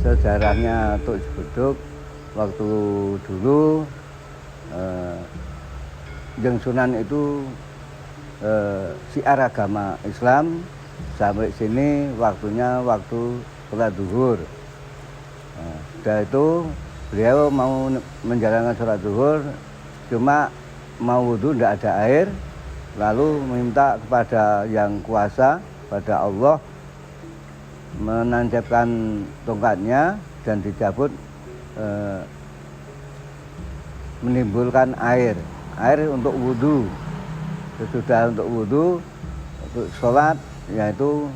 Sejarahnya Tuk Beduk waktu dulu Jeng Sunan itu syiar agama Islam. Sampai sini waktunya waktu sholat zuhur. Sudah itu beliau mau menjalankan sholat zuhur, cuma mau wudhu tidak ada air, lalu meminta kepada yang kuasa, pada Allah, menancapkan tongkatnya dan dicabut, menimbulkan air untuk wudhu. Sesudah untuk wudhu, untuk sholat, yaitu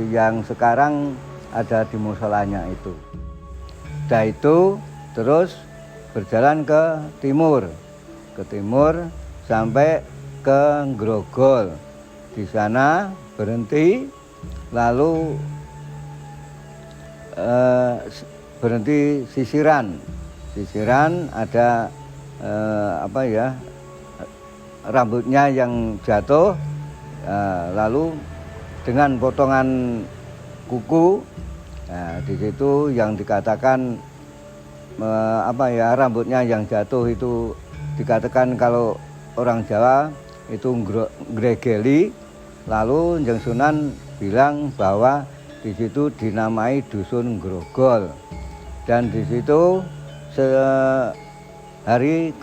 yang sekarang ada di musolanya itu. Setelah itu terus berjalan ke timur sampai ke Grogol. Di sana berhenti, lalu berhenti sisiran ada rambutnya yang jatuh, lalu dengan potongan kuku. Nah, di situ yang dikatakan rambutnya yang jatuh itu dikatakan kalau orang Jawa itu gregeli. Lalu Jeng Sunan bilang bahwa di situ dinamai dusun Grogol, dan di situ hari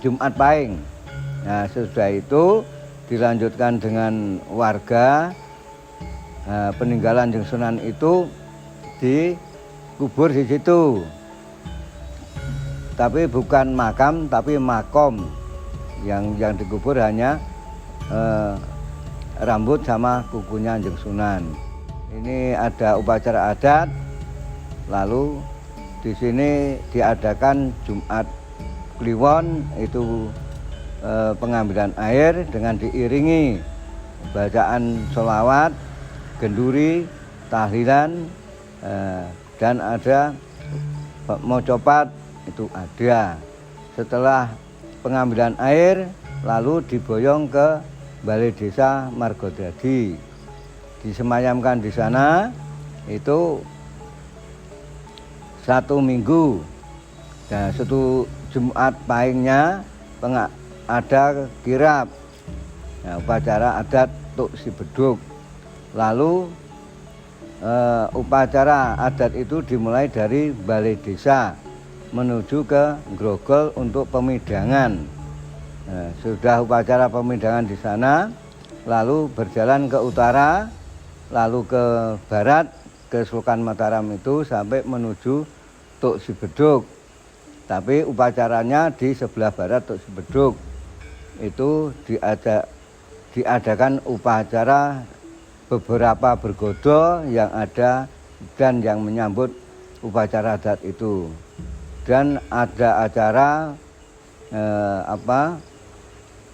Jumat Pahing. Nah, sesudah itu dilanjutkan dengan warga. Peninggalan Jeng Sunan itu dikubur di situ, tapi bukan makam tapi makom. Yang dikubur hanya rambut sama kukunya Jeng Sunan. Ini ada upacara adat, lalu di sini diadakan Jumat Kliwon, itu pengambilan air dengan diiringi bacaan sholawat, genduri, tahlilan, dan ada mocopat itu ada. Setelah pengambilan air, lalu diboyong ke Balai Desa Margodadi, disemayamkan di sana itu 1 minggu. Nah, satu Jumat Pahingnya ada kirap, upacara adat Tuk Si Beduk. Lalu upacara adat itu dimulai dari Balai Desa menuju ke Grogol untuk pemidangan. Sudah upacara pemidangan di sana, lalu berjalan ke utara, lalu ke barat, ke Sulkan Mataram itu sampai menuju Tuk Si Beduk. Tapi upacaranya di sebelah barat Tuk Si Beduk. Itu diadakan upacara beberapa bergodo yang ada dan yang menyambut upacara adat itu. Dan ada acara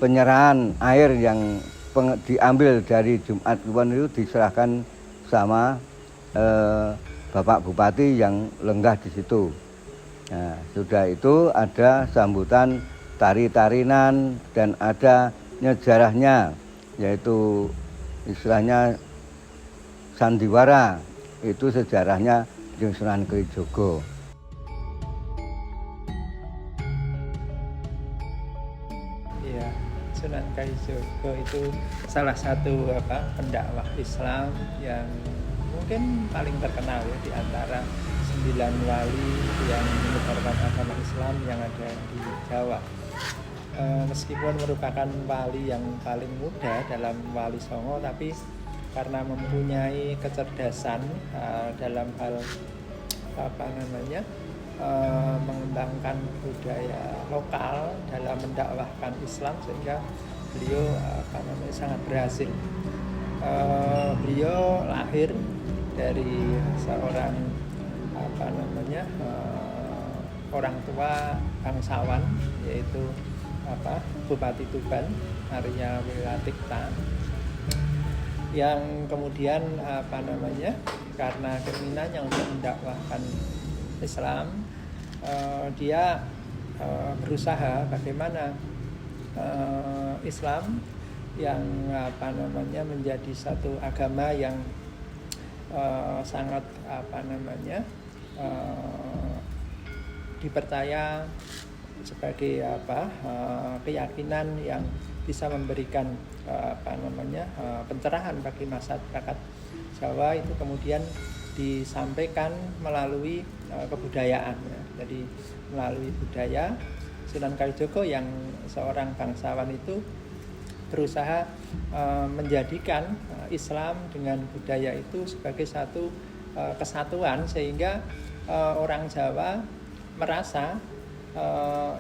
penyerahan air yang diambil dari Jumat Kliwon itu diserahkan sama Bapak Bupati yang lenggah di situ. Nah, sudah itu ada sambutan tari-tarinan dan ada sejarahnya, yaitu istilahnya sandiwara. Itu sejarahnya Jeng Sunan Kalijogo. Iya, Sunan Kalijogo itu salah satu pendakwah Islam yang mungkin paling terkenal ya di antara 9 wali yang menyebarkan agama Islam yang ada di Jawa. Meskipun merupakan wali yang paling muda dalam Wali Songo, tapi karena mempunyai kecerdasan dalam hal mengembangkan budaya lokal dalam mendakwahkan Islam, sehingga beliau sangat berhasil. Beliau lahir dari seorang orang tua bangsawan, yaitu Bupati Tuban Arya Wilatikta, yang kemudian karena keinginannya untuk mendakwahkan Islam, dia berusaha bagaimana Islam yang menjadi satu agama yang sangat dipercaya sebagai keyakinan yang bisa memberikan pencerahan bagi masyarakat Jawa, itu kemudian disampaikan melalui kebudayaan ya. Jadi melalui budaya, Sunan Kalijaga yang seorang bangsawan itu berusaha menjadikan Islam dengan budaya itu sebagai satu kesatuan, sehingga orang Jawa merasa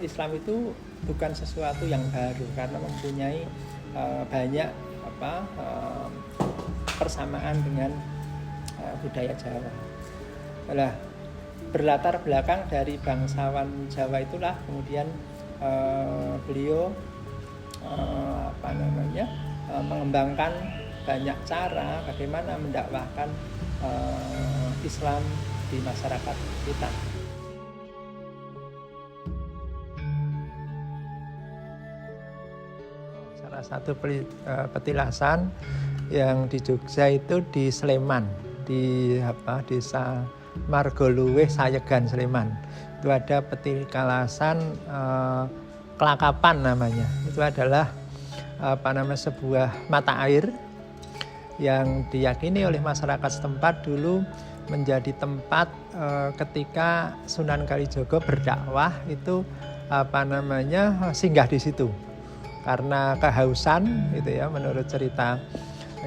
Islam itu bukan sesuatu yang baru karena mempunyai banyak persamaan dengan budaya Jawa. Nah, berlatar belakang dari bangsawan Jawa itulah kemudian beliau mengembangkan banyak cara bagaimana mendakwahkan Islam di masyarakat kita. Salah satu petilasan yang di Jogja itu di Sleman, di desa Margoluweh, Sayegan, Sleman. Itu ada petilasan Kelakapan namanya. Itu adalah sebuah mata air yang diyakini oleh masyarakat setempat dulu menjadi tempat ketika Sunan Kalijaga berdakwah itu singgah di situ karena kehausan gitu ya, menurut cerita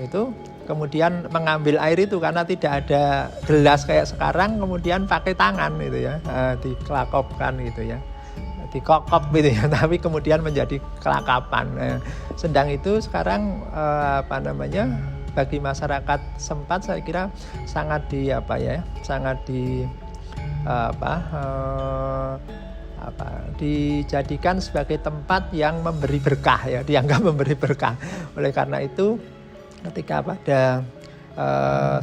itu. Kemudian mengambil air itu karena tidak ada gelas kayak sekarang, kemudian pakai tangan gitu ya, dikelakopkan gitu ya, dikokop gitu ya, tapi kemudian menjadi kelakapan. Sedang itu sekarang bagi masyarakat sempat saya kira sangat dijadikan sebagai tempat yang memberi berkah ya, dianggap memberi berkah. Oleh karena itu ketika pada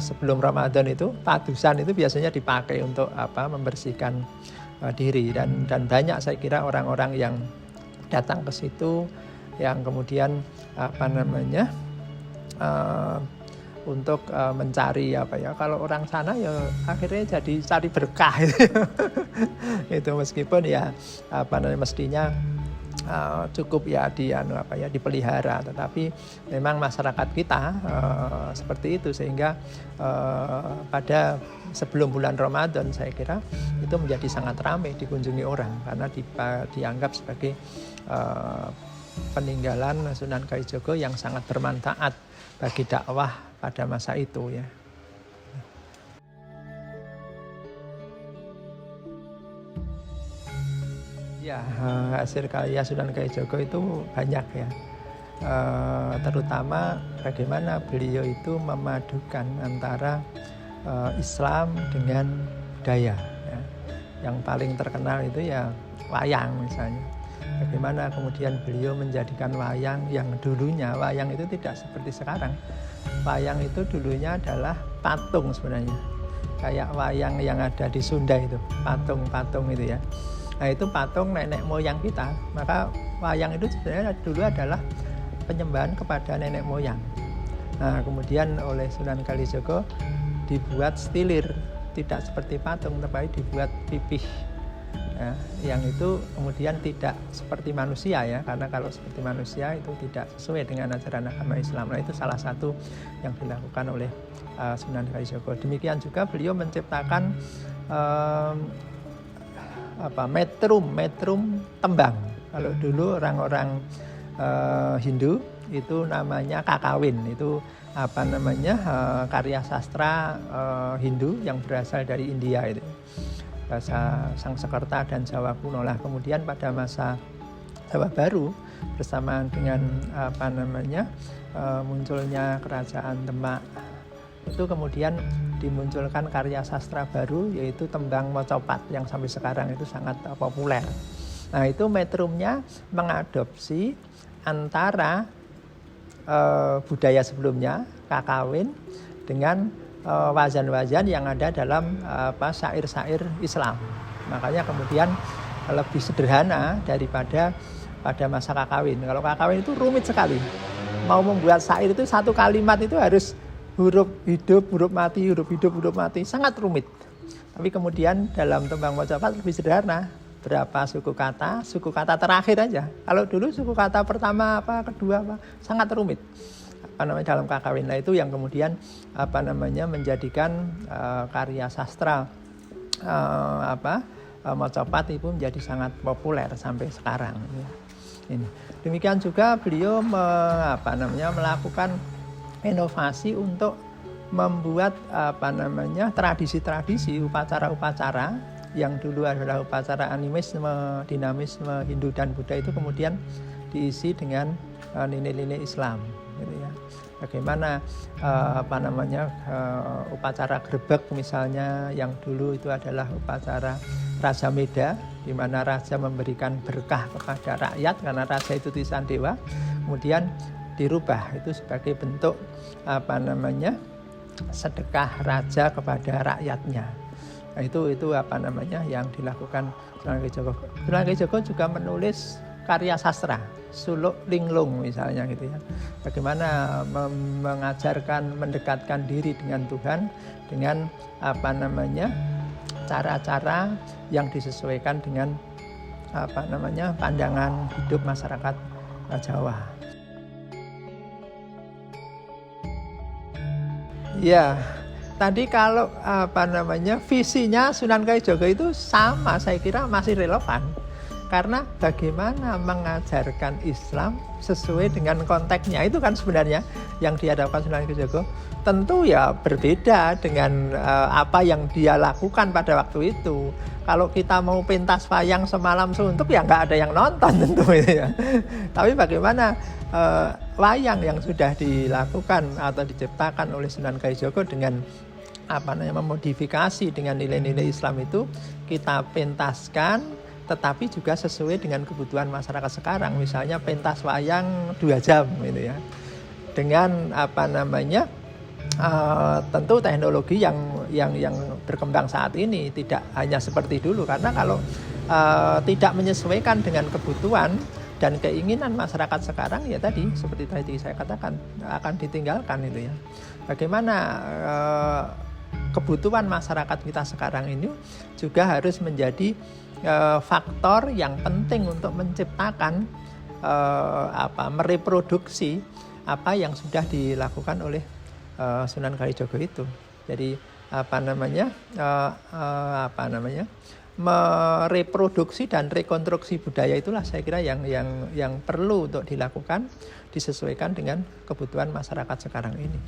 sebelum Ramadan itu padusan itu biasanya dipakai untuk membersihkan diri, dan banyak saya kira orang-orang yang datang ke situ yang kemudian untuk mencari kalau orang sana ya akhirnya jadi cari berkah itu meskipun ya mestinya cukup ya dipelihara, tetapi memang masyarakat kita seperti itu, sehingga pada sebelum bulan Ramadan saya kira itu menjadi sangat ramai dikunjungi orang karena dianggap sebagai peninggalan Sunan Kalijaga yang sangat bermanfaat bagi dakwah pada masa itu ya. Ya, hasil karya Sunan Kalijaga itu banyak ya, terutama bagaimana beliau itu memadukan antara Islam dengan budaya ya. Yang paling terkenal itu ya wayang misalnya. Bagaimana kemudian beliau menjadikan wayang yang dulunya, wayang itu tidak seperti sekarang. Wayang itu dulunya adalah patung sebenarnya, kayak wayang yang ada di Sunda itu, patung-patung itu ya. Nah itu patung nenek moyang kita, maka wayang itu sebenarnya dulu adalah penyembahan kepada nenek moyang. Nah kemudian oleh Sunan Kalijaga dibuat stilir, tidak seperti patung tapi dibuat pipih ya, yang itu kemudian tidak seperti manusia ya, karena kalau seperti manusia itu tidak sesuai dengan ajaran agama Islam. Nah itu salah satu yang dilakukan oleh Sunan Kalijaga. Demikian juga beliau menciptakan metrum tembang. Kalau dulu orang-orang Hindu itu namanya kakawin, itu karya sastra Hindu yang berasal dari India itu, bahasa Sangsekerta dan Jawa kuno lah. Kemudian pada masa Jawa Baru bersamaan dengan munculnya kerajaan Demak, itu kemudian dimunculkan karya sastra baru yaitu tembang Mocopat yang sampai sekarang itu sangat populer. Nah itu metrumnya mengadopsi antara budaya sebelumnya kakawin dengan wazan-wazan yang ada dalam syair-syair Islam. Makanya kemudian lebih sederhana daripada pada masa kakawin. Kalau kakawin itu rumit sekali. Mau membuat syair itu satu kalimat itu harus huruf hidup, huruf mati, huruf hidup, huruf mati. Sangat rumit. Tapi kemudian dalam tembang Mojopat lebih sederhana. Berapa suku kata terakhir aja. Kalau dulu suku kata pertama apa, kedua apa, sangat rumit. Dalam Kakawin itu yang kemudian menjadikan karya sastra Mojopat itu menjadi sangat populer sampai sekarang. Ini. Demikian juga beliau melakukan inovasi untuk membuat tradisi-tradisi upacara-upacara yang dulu adalah upacara animisme, dinamisme Hindu dan Buddha itu kemudian diisi dengan nilai-nilai Islam, gitu ya. Bagaimana upacara grebek misalnya yang dulu itu adalah upacara Raja Meda, di mana raja memberikan berkah kepada rakyat karena raja itu titisan dewa, kemudian dirubah itu sebagai bentuk sedekah raja kepada rakyatnya. Nah, itu yang dilakukan Sunan Kalijaga. Sunan Kalijaga juga menulis karya sastra, Suluk Linglung misalnya gitu ya. Bagaimana mengajarkan, mendekatkan diri dengan Tuhan dengan cara-cara yang disesuaikan dengan pandangan hidup masyarakat Jawa. Ya, tadi kalau visinya Sunan Kalijaga itu sama, saya kira masih relevan. Karena bagaimana mengajarkan Islam sesuai dengan konteksnya itu kan sebenarnya yang dihadapkan Sunan Kalijaga. Tentu ya berbeda dengan apa yang dia lakukan pada waktu itu. Kalau kita mau pentas wayang semalam suntuk ya nggak ada yang nonton tentu ya. Tapi bagaimana wayang yang sudah dilakukan atau diciptakan oleh Sunan Kalijaga dengan memodifikasi dengan nilai-nilai Islam itu kita pentaskan, tetapi juga sesuai dengan kebutuhan masyarakat sekarang. Misalnya pentas wayang 2 jam gitu ya. Dengan tentu teknologi yang berkembang saat ini tidak hanya seperti dulu, karena kalau tidak menyesuaikan dengan kebutuhan dan keinginan masyarakat sekarang ya tadi seperti tadi saya katakan akan ditinggalkan itu ya. Bagaimana kebutuhan masyarakat kita sekarang ini juga harus menjadi faktor yang penting untuk menciptakan mereproduksi apa yang sudah dilakukan oleh Sunan Kalijaga itu. Jadi mereproduksi dan rekonstruksi budaya itulah saya kira yang perlu untuk dilakukan, disesuaikan dengan kebutuhan masyarakat sekarang ini.